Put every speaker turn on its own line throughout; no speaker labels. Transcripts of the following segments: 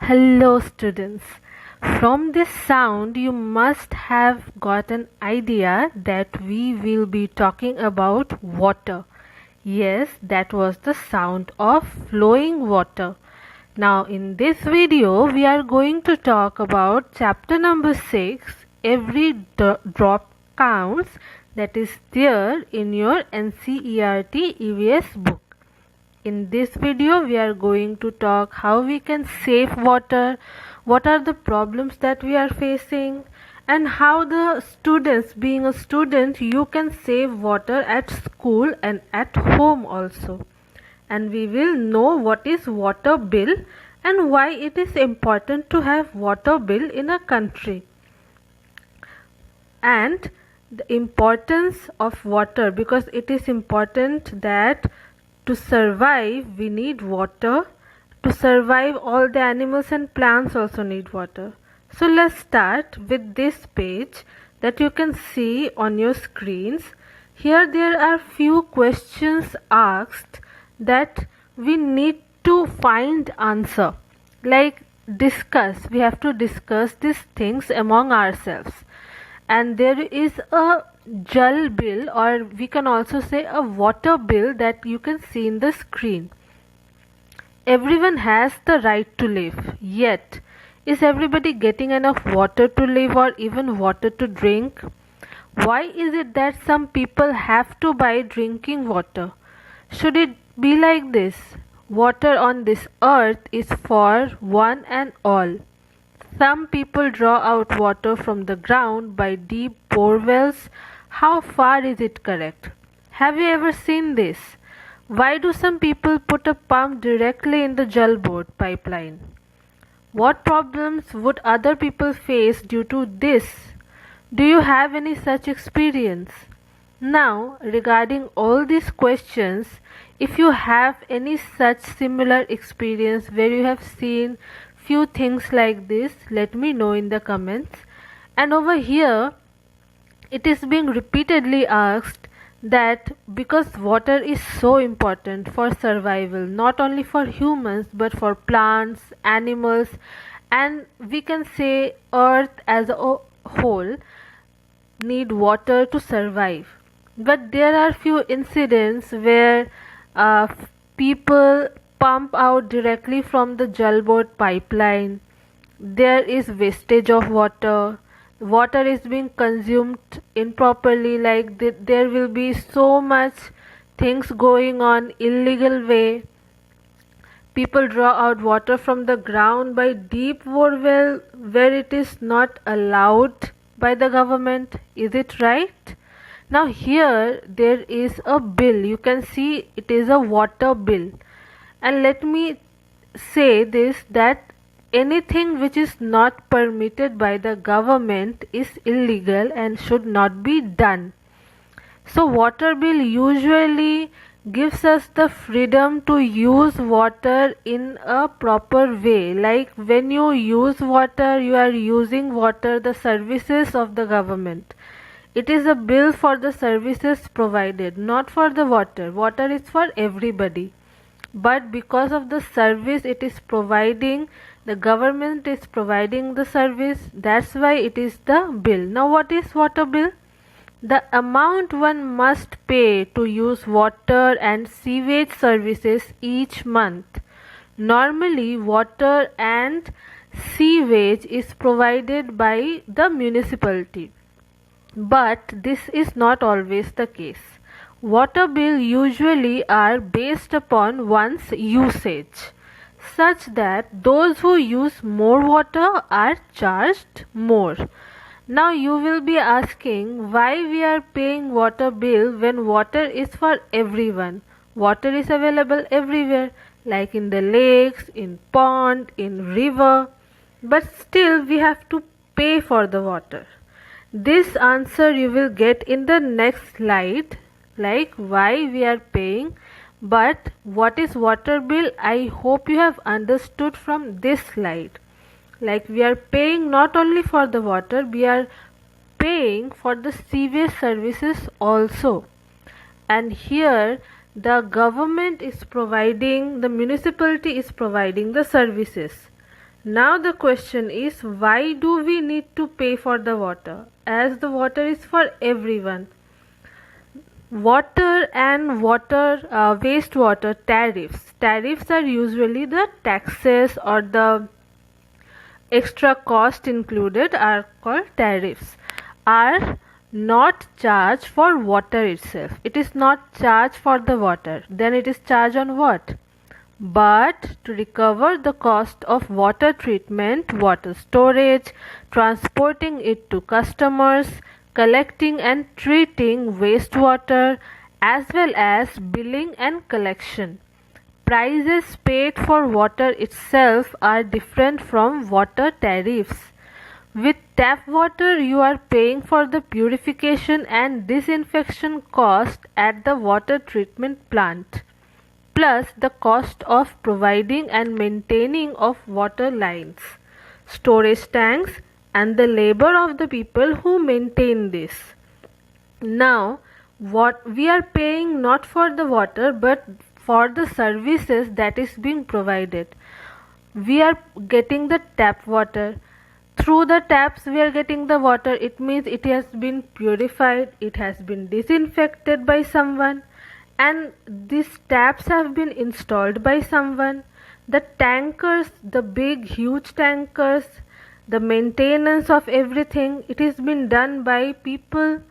Hello students. From this sound you must have got an idea that we will be talking about water. Yes, that was the sound of flowing water. Now in this video we are going to talk about chapter number 6, Every Drop Counts, that is there in your NCERT EVS book. In this video we are going to talk how we can save water, what are the problems that we are facing, and how the students, being a student, you can save water at school and at home also. And we will know what is water bill and why it is important to have water bill in a country, and the importance of water, because it is important that to survive we need water. To survive, all the animals and plants also need water. So let's start with this page that you can see on your screens. Here there are few questions asked that we need to find answer, like discuss. We have to discuss these things among ourselves. And there is a jal bill, or we can also say a water bill, that you can see in the screen. Everyone has the right to live, yet is everybody getting enough water to live or even water to drink? Why is it that some people have to buy drinking water? Should it be like this? Water on this earth is for one and all. Some people draw out water from the ground by deep bore wells. How far is it correct? Have you ever seen this? Why do some people put a pump directly in the Jal Board pipeline? What problems would other people face due to this? Do you have any such experience? Now, regarding all these questions, if you have any such similar experience where you have seen few things like this, let me know in the comments. And over here it is being repeatedly asked that because water is so important for survival, not only for humans but for plants, animals, and we can say earth as a whole need water to survive. But there are few incidents where people pump out directly from the Jal Board pipeline. There is wastage of water. Water is being consumed improperly, like there will be so much things going on illegal way. People draw out water from the ground by deep bore well where it is not allowed by the government. Is it right? Now here there is a bill. You can see it is a water bill. And let me say this, that anything which is not permitted by the government is illegal and should not be done. So water bill usually gives us the freedom to use water in a proper way. Like when you use water, you are using water, the services of the government. It is a bill for the services provided, not for the water. Water is for everybody. But because of the service it is providing, the government is providing the service, that's why it is the bill. Now what is water bill? The amount one must pay to use water and sewage services each month. Normally water and sewage is provided by the municipality, but this is not always the case. Water bill usually are based upon one's usage, such that those who use more water are charged more. Now you will be asking why we are paying water bill when water is for everyone. Water is available everywhere, like in the lakes, in pond, in river, but still we have to pay for the water. This answer you will get in the next slide, like why we are paying. But what is water bill? I hope you have understood from this slide. Like we are paying not only for the water, we are paying for the sewage services also. And here the government is providing, the municipality is providing the services. Now the question is, why do we need to pay for the water, as the water is for everyone? Water and wastewater tariffs. Tariffs are usually the taxes or the extra cost included are called tariffs. Are not charged for water itself. It is not charged for the water. Then it is charged on what? But to recover the cost of water treatment, water storage, transporting it to customers, collecting and treating wastewater, as well as billing and collection. Prices paid for water itself are different from water tariffs. With tap water, you are paying for the purification and disinfection cost at the water treatment plant, plus the cost of providing and maintaining of water lines, storage tanks, and the labor of the people who maintain this. Now, what we are paying not for the water but for the services that is being provided. We are getting the tap water. Through the taps we are getting the water. It means it has been purified, it has been disinfected by someone, and these taps have been installed by someone. The tankers, the big huge tankers, the maintenance of everything, it has been done by people.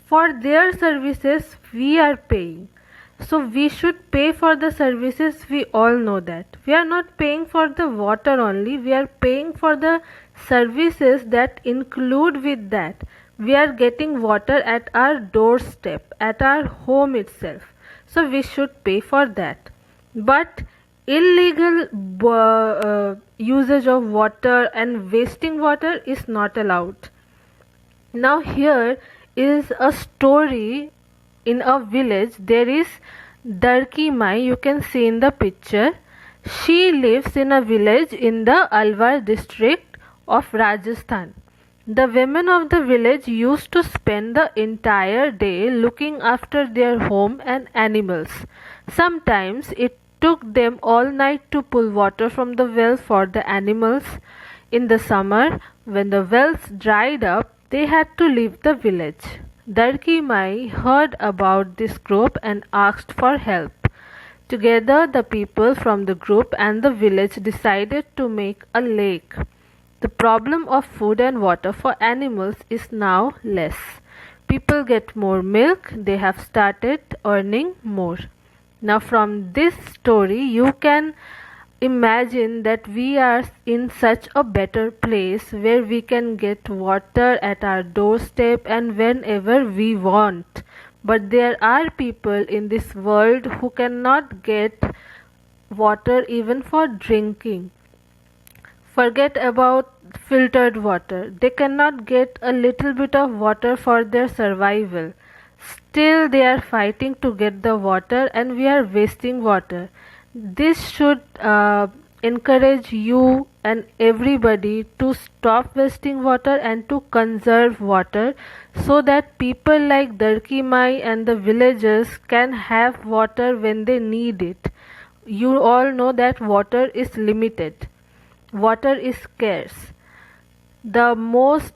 For their services we are paying. So we should pay for the services, we all know that. We are not paying for the water only, we are paying for the services that include with that. We are getting water at our doorstep, at our home itself. So we should pay for that. But illegal usage of water and wasting water is not allowed. Now here is a story. In a village there is Darki Mai, you can see in the picture. She lives in a village in the Alwar district of Rajasthan. The women of the village used to spend the entire day looking after their home and animals. Sometimes it took them all night to pull water from the well for the animals. In the summer, when the wells dried up, they had to leave the village. Darki Mai heard about this group and asked for help. Together, the people from the group and the village decided to make a lake. The problem of food and water for animals is now less. People get more milk, they have started earning more. Now, from this story, you can imagine that we are in such a better place where we can get water at our doorstep and whenever we want. But there are people in this world who cannot get water even for drinking. Forget about filtered water. They cannot get a little bit of water for their survival. Still they are fighting to get the water and we are wasting water. This should encourage you and everybody to stop wasting water and to conserve water so that people like Darki Mai and the villagers can have water when they need it. You all know that water is limited. Water is scarce. The most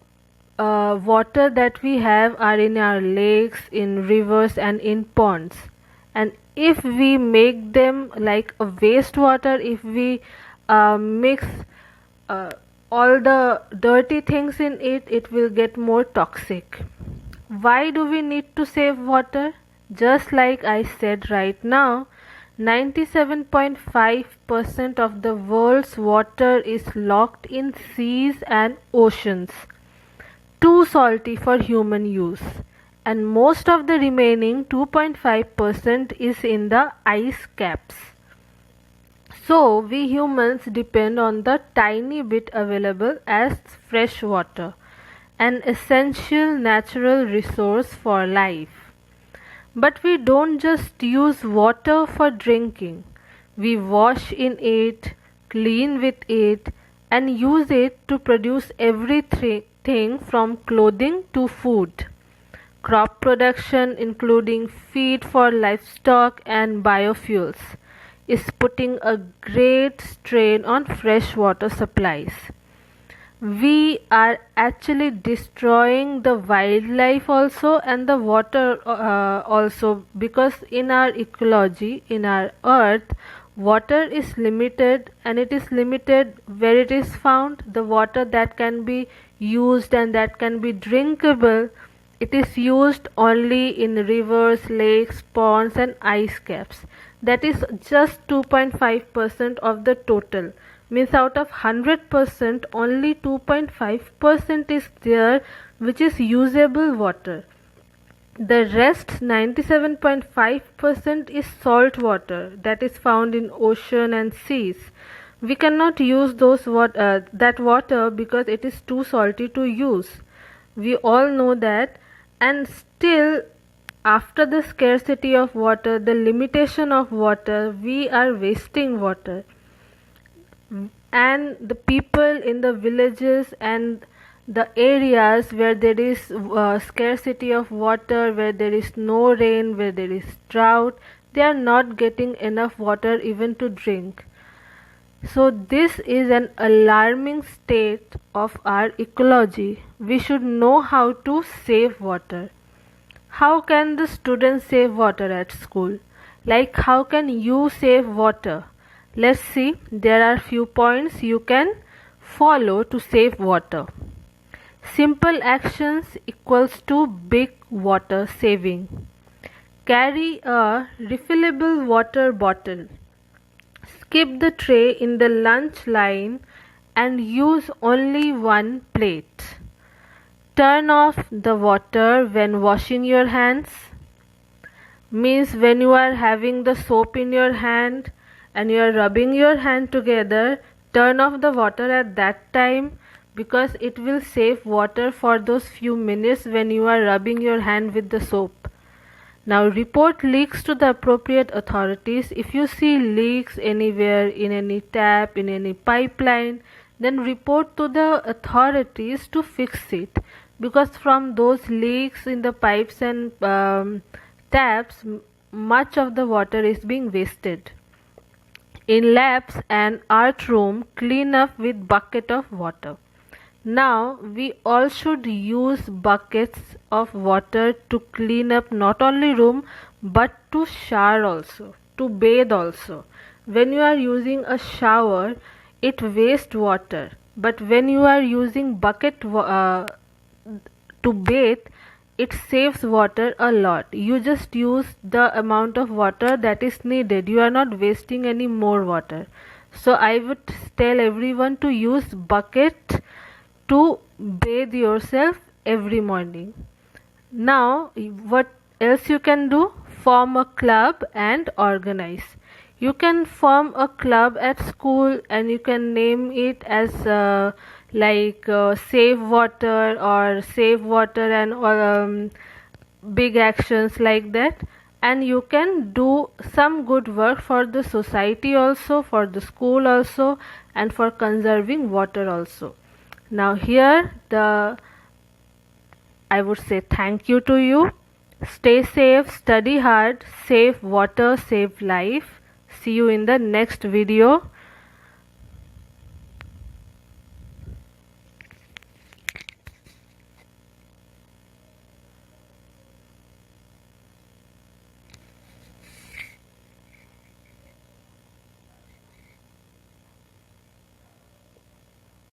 water that we have are in our lakes, in rivers and in ponds. And if we make them like a wastewater, if we mix all the dirty things in it, it will get more toxic. Why do we need to save water? Just like I said right now, 97.5% of the world's water is locked in seas and oceans, too salty for human use, and most of the remaining 2.5% is in the ice caps. So we humans depend on the tiny bit available as fresh water, an essential natural resource for life. But we don't just use water for drinking. We wash in it, clean with it, and use it to produce everything from clothing to food. Crop production, including feed for livestock and biofuels. is putting a great strain on freshwater supplies. We are actually destroying the wildlife also and the water also, because in our ecology, in our earth, water is limited, and it is limited where it is found. The water that can be used and that can be drinkable, it is used only in rivers, lakes, ponds and ice caps. That is just 2.5% of the total. Means out of 100%, only 2.5% is there which is usable water. The rest 97.5% is salt water that is found in ocean and seas. We cannot use that water because it is too salty to use. We all know that, and still after the scarcity of water, the limitation of water, we are wasting water. And the people in the villages and the areas where there is scarcity of water, where there is no rain, where there is drought, they are not getting enough water even to drink. So this is an alarming state of our ecology. We should know how to save water. How can the students save water at school? Like, how can you save water? Let's see. There are few points you can follow to save water. Simple actions equals to big water saving. Carry a refillable water bottle. Skip the tray in the lunch line and use only one plate. Turn off the water when washing your hands. Means when you are having the soap in your hand and you are rubbing your hand together, turn off the water at that time, because it will save water for those few minutes when you are rubbing your hand with the soap. Now report leaks to the appropriate authorities. If you see leaks anywhere, in any tap, in any pipeline, then report to the authorities to fix it, because from those leaks in the pipes and taps, much of the water is being wasted. In labs and art room, clean up with bucket of water. Now we all should use buckets of water to clean up not only room but to shower also, to bathe also. When you are using a shower, it wastes water, but when you are using bucket to bathe, it saves water a lot. You just use the amount of water that is needed. You are not wasting any more water. So I would tell everyone to use bucket to bathe yourself every morning. Now what else you can do? Form a club and organize. You can form a club at school and you can name it as save water or save water and big actions like that, and you can do some good work for the society also, for the school also, and for conserving water also. Now here I would say thank you to you. Stay safe, study hard, save water, save life. See you in the next video.